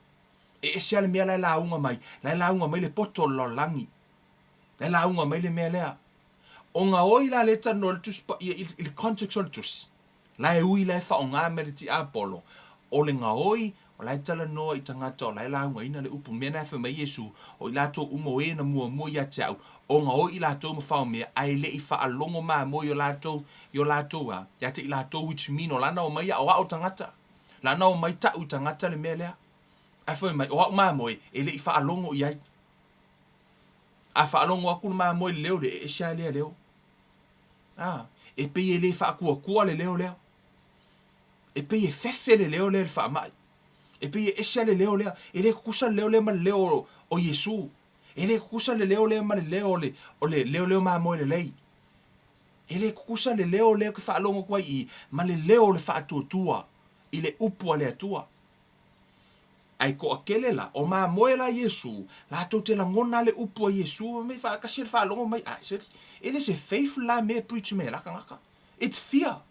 Speaker 1: E sia le mea lai launga mai le poto lo langi. Lai launga mai le mea lea. O ngā oi la le tano le tuspa i le context o le tusi. Lai ui lai whaonga me le ti Apollo. O le ngā oi, o lai tala noa i tangata o lai launga ina le upu mea na mai Yesu, o i lato umo e na mua ia te au, o ngā oi i lato mawhao mea, ai le i whaalongo maa mo i o lato a, ia te i lato which mean o lana o mai a o ao tangata, lana o mai tau tangata le mea lea, a whai mai, o ao maa mo e le i whaalongo i ai, a whaalongo aku le maa mo i leo le e sia lea leo, e pei e le whaakua le leo leo, e pei e whewhe le leo le whaamai, E pe e se le leo lea, e le kusa leo le ma leo o Yesu. E le kusa le leo le ma leo le leo ma mo lelei. E le kusa le leo ke whaalongo kwa I, ma le leo le whaatua I le upu le atua. Ai ko akele la, o ma moe la Yesu, la tau te la ngona le upu a Yesu, me whaakasi le whaalongo mai, e le se faith la me preach me laka ngaka. It's fear.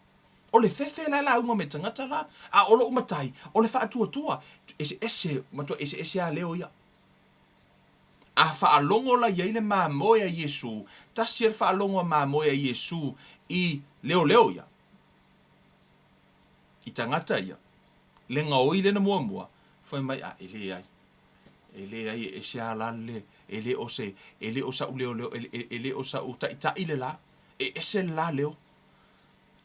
Speaker 1: O le fefe la unga me tangata la, a olo umatai, o le whaatua, ese a leo ia. A whaalongo la iei le ma moe a Yesu, tasi le whaalongo a ma moe a Yesu, I leo ia. I tangata ia. Le ngau I le na mua, foi mai ele ai e se ala le ele o sa leo ele o sa ta ile la e se la leo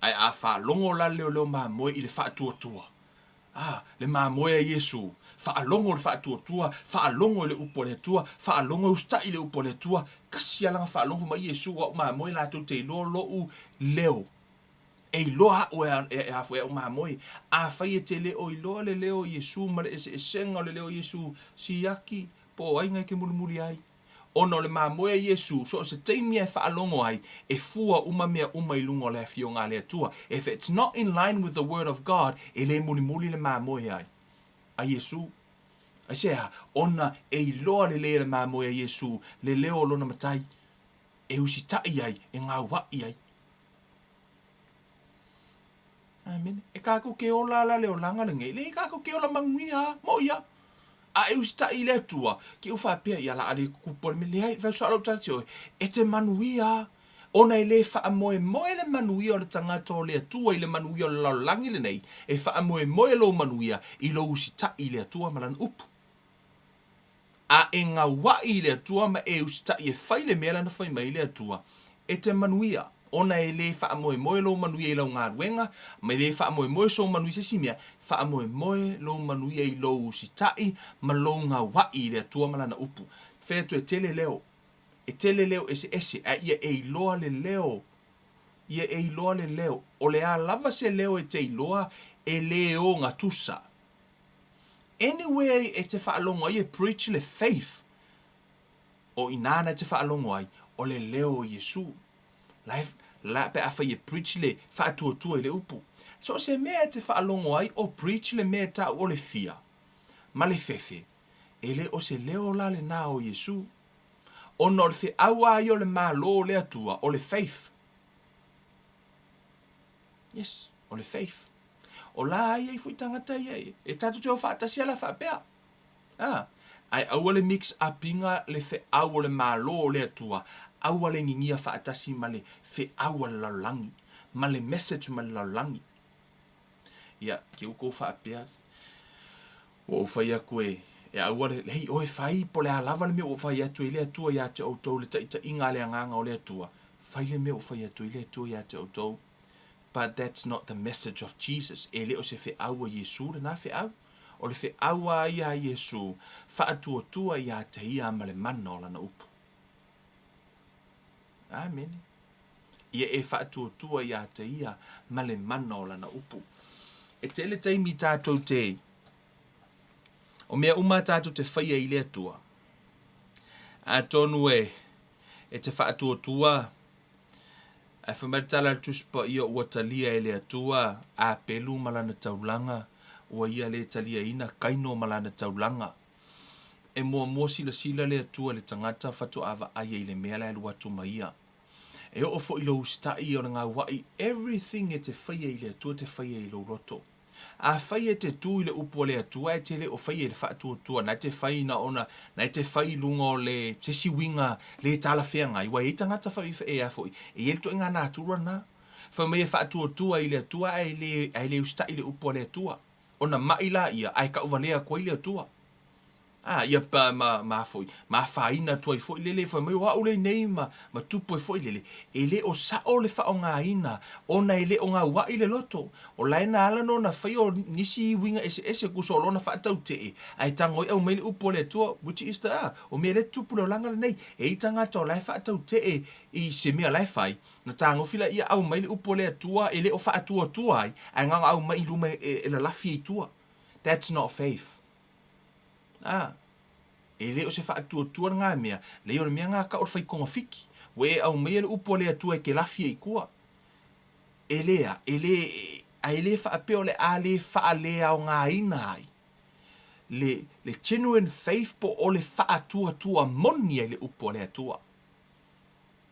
Speaker 1: ai a fa longo la leo ma mo I le fa tua le ma mo e Yesu fa longo le fa fa longo le upo le tua fa longo usta ile upo le tua kasi ala fa longo ma Yesu wa ma mo la tu te lo u leo e loa o e afu e ma moi a fai te le o lo le leo Yesu ma le senga le leo Yesu si yaki po ai ngai ke mulumuli ai ono le ma moi Yesu so se taimi e fa longo ai e fua uma mea uma I lungo le fionga le tua if it's not in line with the word of God e le mulimuli le ma moi ai a Yesu ai sea ona e loa le ma moi Yesu le leo lona matai e usitai ai e ngā wai ai Amen. E kako ke ola la leo langa le ngai. Le kako ke ola manguia mo ia. A e usta I le tua. Ki ufa pia ia la ale kupol me le hai. Fa salo tatio. E te manuia. Ona I le fa moe le manuia o le tangata o le tua I le manuia o le laulangi le nei. E fa moe lo manuia I lo usita I le tua malan upu. A e ngā wai le tua ma e usita I e fai le mea lana fai mai le tua. E te manuia. Ona e le fa moe lo manuia I lo ngā ruenga, ma le fa moe so manuia se simia, fa moe lo manuia I lo usitai, ma lo ngā wai le tua malana upu. Fea tu e tele leo ese, a ia e loa le leo, o le a lava se leo e te iloa, e leo ngā tusa. Anyway, e te whaalongo ai e preach le faith, o inana te whaalongo ai, o le leo Yesu. La pe afa ye preach le fa tua le upu. So se mea te whaalongo ai o preach le mea ta o le fia. Ma le fefe. Ele o se leo la le na o Yesu. O no le fe awa ai o le malo le atua o le faith. Yes, o le faith. O la ai ai fui tangata ai. E tatu te o whaatasi ala whaapea. Ai aua le mix apinga le fe awa le malo le atua. Aua le ngingia whaatasi ma le fe aua le laulangi. Ma le message ma le laulangi. Ia, ki uko whaapea. O whai a koe. E aua le, hei, oe whai po le alava le mea o whai atu I le atua ia te outou le taita inga le anganga o le atua. Whai le mea o whai atu I le atua ia te outou. But that's not the message of Jesus. E le o se fe aua Yesu le na fe au. O le fe aua ia Yesu. Whaatua tua ia te ia ma le mana o lana upu. Amen. Ia e whaatua ia te ia ma le mana o lana upu. E te le taimi tātou te. O mea uma tātou te whaia I le atua. A tonu e te whaatua. A whamatala tuspa ia ua talia e le atua. A pelu malana taulanga. Ua ia le talia ina kaino malana taulanga. E mua sila le atua le tangata whatu awa aia I le mea le alua tumaia. E o fo I lo ustai o ngā wai, everything e te whaia I le atua te whaia I lo roto. A whaia te tū I le upo le atua e te le o whaia le whaatua, na te whai na ona, na te whai lunga o le tesi winga, le tala whenga, I wai e tangata whai e a foi, e elto inga nā tura na. Whai mea whaatua I le atua, ai le ustai le upo le atua. Ona maila ia, ai ka uvalea kwa I le atua. Ia pa ma foi ma faina toi foi lele foi mai wa ole nei ma tupu foi lele ele o sa ole fa nga ina ona ele o nga wa ile loto o laina ala no na fai o nisi winga ese ku so lona fa tau te ai tango e o mele upole to which is the o mele tupu lo langa nei e tanga to lai fa tau te I se mea lai fai na tango fila ia au mele upole tua ele o fa tua ai nga au mai lume e la lafi tua. That's not faith. E leo se whaatua ngā mea, leo le mea ngā ka or whai konga whiki, we au mea le upo le atua e ke lafi e kua. E lea, e le whaapeo le a le whaalea o ngā ina ai. Le genuine faith po o le whaatua moni e le upo le atua.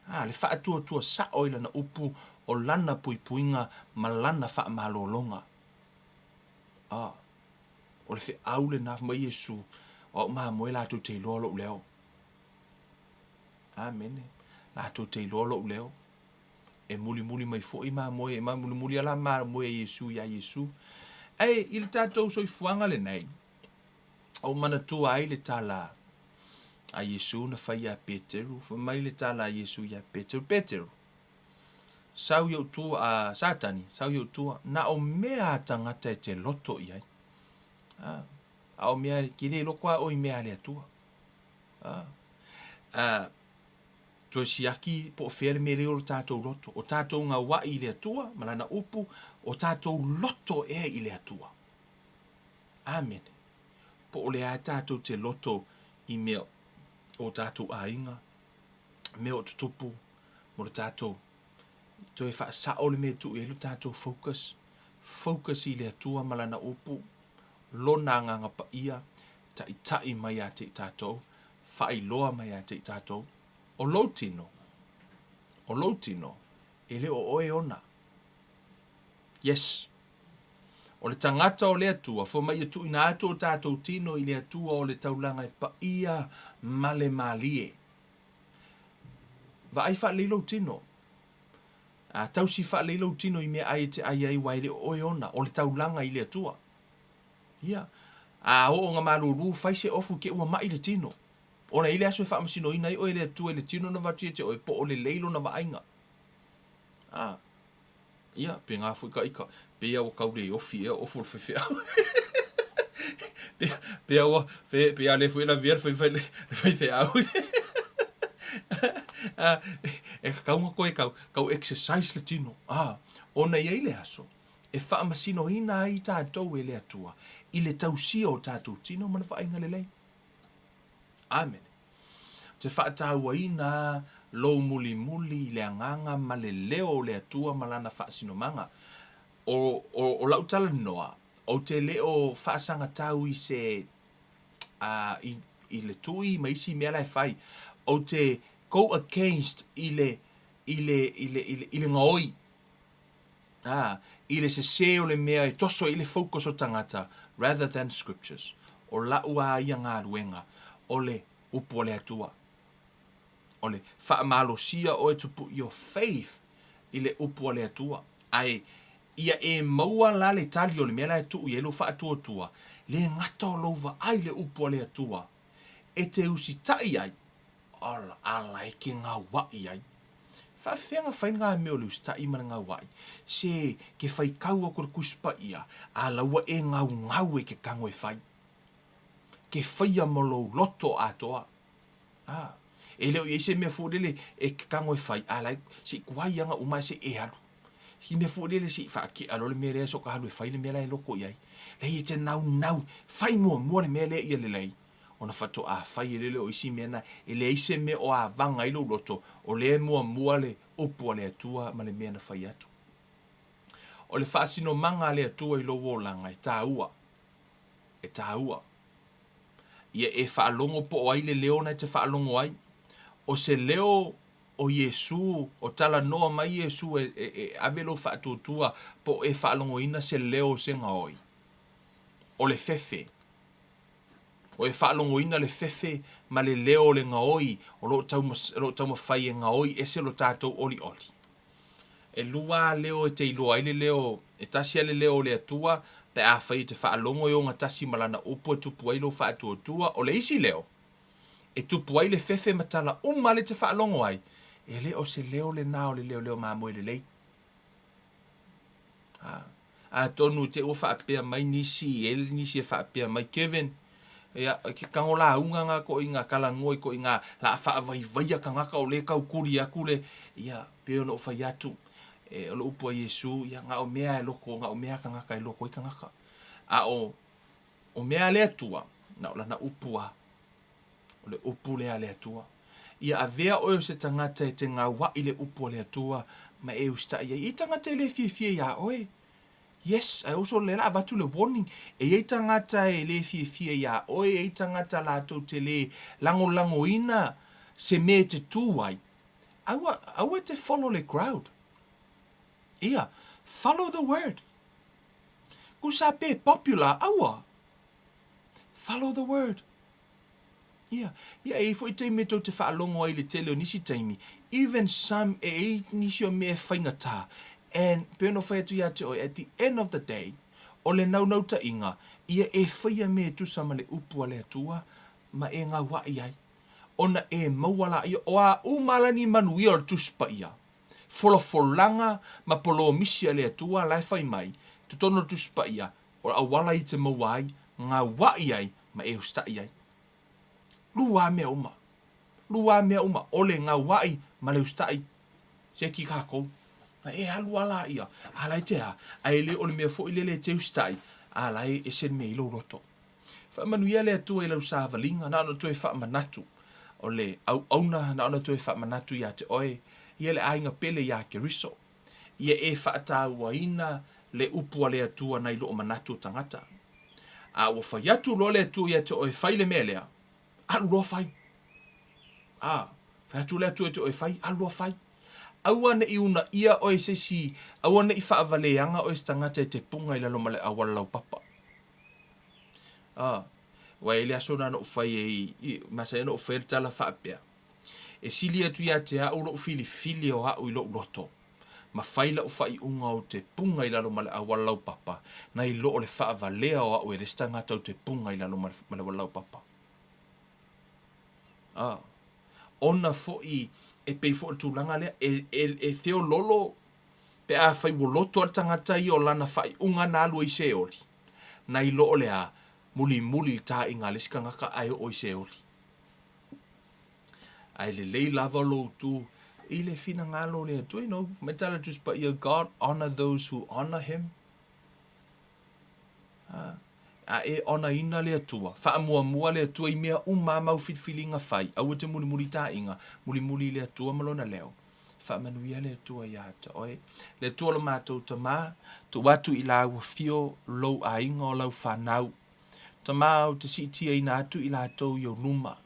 Speaker 1: Le whaatua sa oila na upu o lana puipuinga ma lana whaamalolonga. O le whi aule na mai Yesu, o maa moe la tu te lolo leo. Amen. La tu te lolo leo. E muli mai fo i maa moe, e maa muli ala maa moe Yesu ya Yesu. Il tatou so i fuanga le nei. O mana tua ai le tala a Yesu na whai a Peteru. Fa mai le tala a Yesu ya Peteru. Sau yo tua a Satani, sau yo tua na o mea tangata e te loto i ai. Au mea ki le lokoa o i mea le atua. Toi siaki po where me leo o tātou loto. O tātou ngā wai i le atua, malana upu, o tātou loto e i le atua. Amen. Po o le a tātou te loto i mea o tātou ainga, mea o tutupu, mo le tātou. Toi wha sa o le mea tu e lu tātou focus. Focus i le atua malana upu. Lona nganga pa ia, tai mai a te tātou, whai loa mai a te tātou, o lautino, e le o oe ona. Yes. O le tangata o le atua, fo mai atu ina ato o tātou tino i le atua o le taulanga e pa ia male malie. Va ai wha leilo tino. Tau si wha leilo tino i mea ai te ai wai le oe ona, o le taulanga i le atua. Ia. O nga maluru fai se ofu ke ua mai le tino. Ona ile aso fa masino ina i o ile tu ile tino na vati te o po o le leilo na vainga. Ia, pe ngā fui ka ika. Pe ia o kaure ofi e ofu le fefe au. Pe ia le fui la vier fai au. E kaunga koe kau exercise le tino. Ona ia ile aso. E wha masino ina i tātou e le atua. I le tausia o tātou tino mana whainga lelei. Amen. Te whaataua ina lo muli le anganga ma le leo le atua malana whaasino manga. O lautala noa, o te leo whaasanga tau i se i le tui ma isi mea lai whai. O te go against i le ngaoi. I le se o le mea e toso i le focus o tangata rather than scriptures. O laua ia ngā ruenga o le upo le atua. O le whaamalosia o e tupu your faith i le upo le atua. Ai, ia e maua la le tali o le mea la tu i e lo whaatua tua. Le ngata o louva ai le upo le atua. E te usitai ai. Ala e ke ngā wai ai. Whawhenga whai ngā meo le usitai mana ngā wai. Se ke whai kau o kore kuspa ia. Alaua e ngau e ke kango e whai. Ke whaia molo loto atoa. E leo i se mea fōrele e ke kango e whai. Alai, se kuai anga umai se e haru. Ki mea fōrele se whaake alo le mea rea so ka haru e whai le mea lai loko iai. Lei e te nau, whai mua le mea lea ia le lei. Ona whato a whai e leo i si mea na. E le ise mea o a vanga ilo loto. O le mua le upo le atua ma le mea na whai atu. O le whaasino manga le atua i lo wolanga e tā ua. E tā ua. Ia e whaalongo po o ai le leo na te whaalongo ai. O se leo o Yesu, o tala noa mai Yesu e avelo whaatutua po e whaalongo ina se leo se ngaoi. O le fefe. O e whaalongo ina le fefe ma le leo le ngaoi. O lo tau mawhai e ngaoi e se lo tātou oli. E lua leo e te iloa ile leo, e tasia le leo le atua, pe Afai te whaalongo i o ngā tasi malana upo e tupu ai lo whaatuatua, o le isi leo. E tupu ai le fefe matala umale te whaalongo ai. E leo se leo le nao le leo mamoe le lei. Tonu te o whaapea mai nisi, ele nisi e whaapea mai Kevin. Ke kangola unganga ko i ngā kalangoi, ko i ngā la whaavaivai ka ngaka o le kaukuri aku le, ia, peo no whai atu. E o lo upo a Yesu, ia ngā o mea e loko, ngā o mea ka ngaka e loko i ka ngaka. o mea le atua, na o lana upua, o le upu le atua. Ia avea o se tangata e te ngā wa i le upu le atua, ma e Usitai i tangata le fie ia oe. Yes, I also le la vatu le warning, e tangata e le fie ia oe, e tangata la tau te le lango ina, se me te tūwai. Aua te follow the crowd. Ia, follow the word. Kusa pe popular, aua. Follow the word. Ia, e fo I teime tau te whaalongo ai le tele o nisi taimi. Even some e nisi o mea whaingata. And pēno whai atu ia te oi, at the end of the day, o le nau ta inga, ia e whaia mea tu sama le upua le atua, ma e ngā wai ai. Ona e mauala ia o a umalani manuia o tuspa ia. Fololanga ma polo misia le atua lai whai mai, tutono tuspa ia, o a wala I te mawai, ngā wai ai, ma e Usitai ai. Lua mea uma. Ole ngā wai, ma le Usitai. Se ki kākou. Na e halu ala ia. Alai te a. Ai le ole mea fo I lele te Usitai. Alai e sen me ilo roto. Whamanuia le atua I lau sāwalinga. Na ona toe whamanatu. Ole auna na ona toe whamanatu ia te oe. Ia le ainga pele ia ke riso. Ia e whaataua ina le upua le atua na ilo o manatu tangata. A ua whai atu lo le atua ia te oe whai le mea lea. Alu roa whai. Whai atu le atua te oe whai. Alu roa whai. Aua ne I una ia oe se si. Aua ne I whaavaleanga oe stangata e te punga I lalo male awala lau papa. Wai le aso na no whai e masa e no whai tala whaapea. E sili atu ia te au lo fili o hau I lo roto. Ma whaila o whai unga o te punga I lalo male awala lau papa. Na I lo o le whaavalea o hau e le stangata o te punga I lalo male awala lau papa. Ona foi e pei fo tūlanga lea e theo lolo pe a whai woloto al tangata I o lana whai unga na alu I se oli. Na I lo lea muli ta inga leska ngaka ai o I se oli. Ai lelei lava lo tu I le fina ngalo lea tu metala tus pa ia God honor those who honor him. A e ona ina le atua. Wha mua le atua I mea umamau fitfilinga whai. Au te muli ta inga. Muli le atua malona leo. Wha manuia le atua ia ta oe. Le atua lo mātou ta mā. Tu watu I la ua fio lou a inga o lau whanau. Ta mā o te sitia ina atu I la tau I o numa.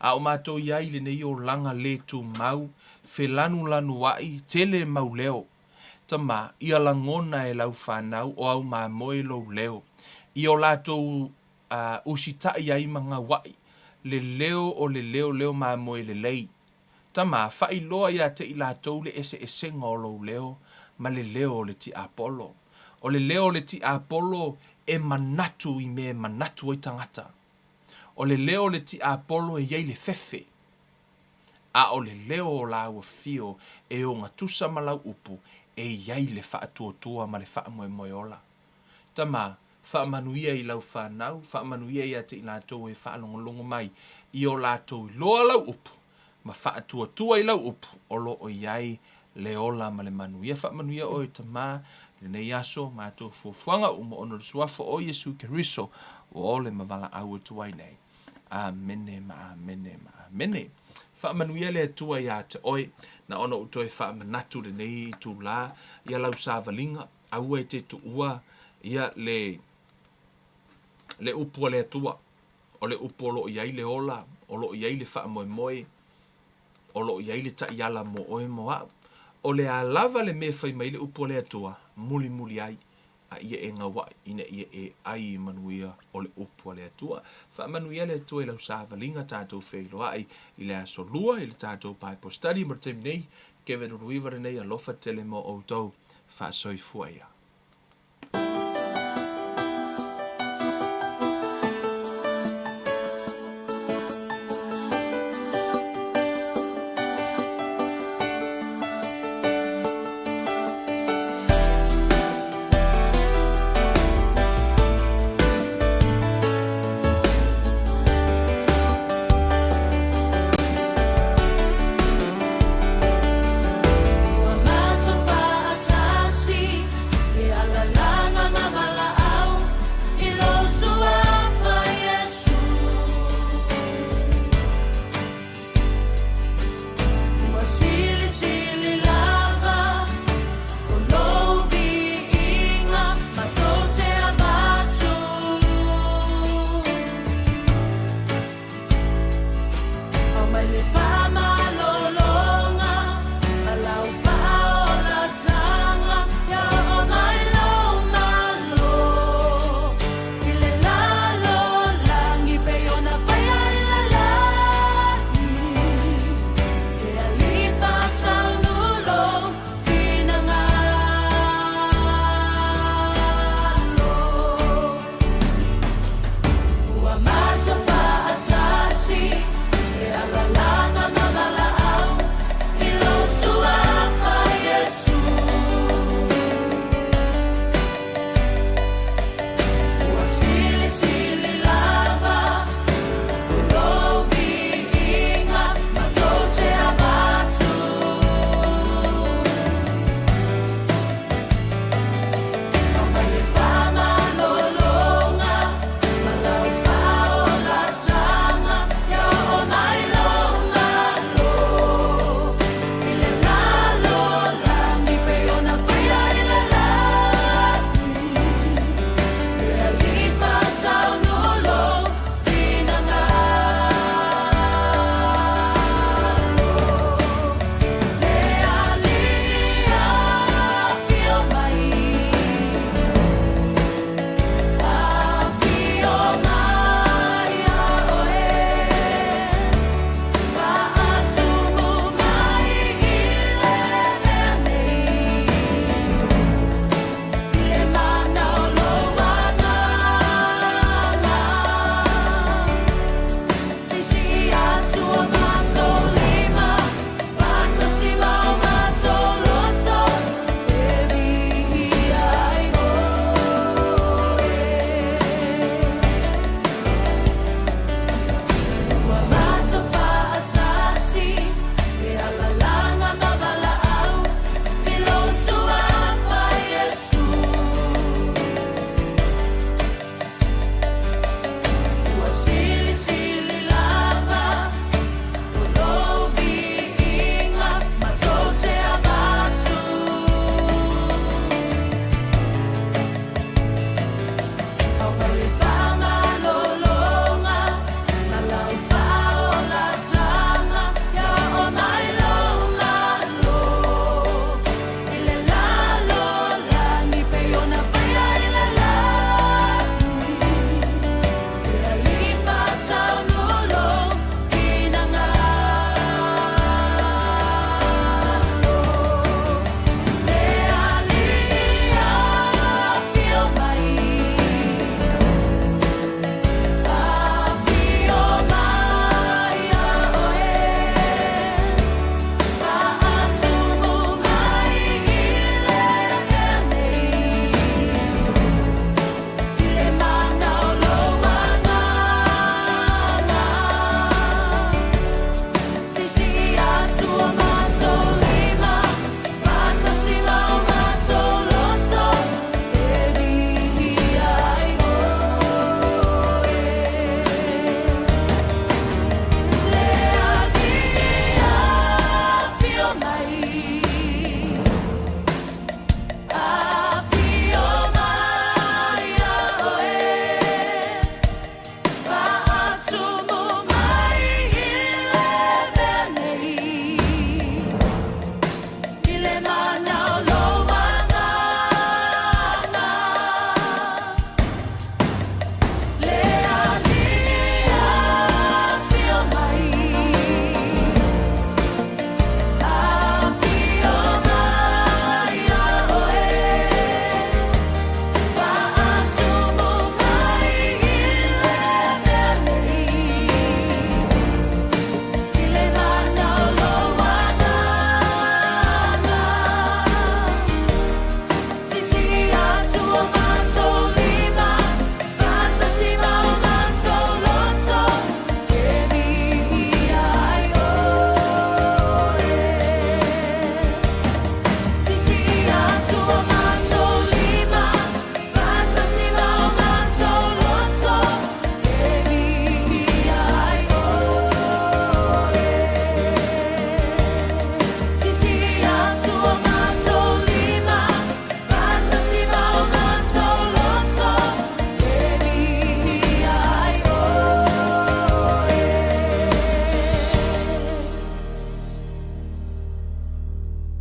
Speaker 1: A o mātou iai le nei o langa le tu mau. Whelanu lanu wai. Tele mau leo. Ta mā ia langona e lau whanau o au mā moe lou leo. I o lātou Usitai ai mga wai. Le leo mā moe lelei. Ta mā whai loa ia te I lātou le ese ngā o lou leo. Ma le leo le ti Apollo. O le leo le ti Apollo e manatu I me manatu I tangata. O le leo le ti Apollo e iei le fefe. A o le leo o la ua fio e o ngā tusa malau upu e iei le whaatua ma le whaamoe ola. Ta mā whaamanuia I lau whanau, whaamanuia ia te I lātou e whaalongolongo mai I o lātou loa lau upu, ma whaatua I lau upu, o lo o iai le ola ma le manuia. Whaamanuia o I ta mā, le nei aso, mātou fuafuanga umo ono le suafo o Yesu Keriso, o ole mawala au tuai nei. Amene ma amene. Whaamanuia le atua ia te oi, na ono utoe whaamanatu le nei tu la, ia lau sāwalinga, au e te tu ua, ia le upua le atua, o le upu o lo iai le ola, o lo iai le whaamoe, o lo iai le taiala mo oe mo au. O le alava le me whai mai le upu le atua, muli ai, a ia e ngā wai, ina ia e ai manuia o le upu le atua. Whaamanuia le atua I lau sāwalinga tātou whailoa ai, I le aso lua, I le tātou Bible study, ma te nei, Kevin Ruiva nei alofa tele mo outou, whaasoi fuaia.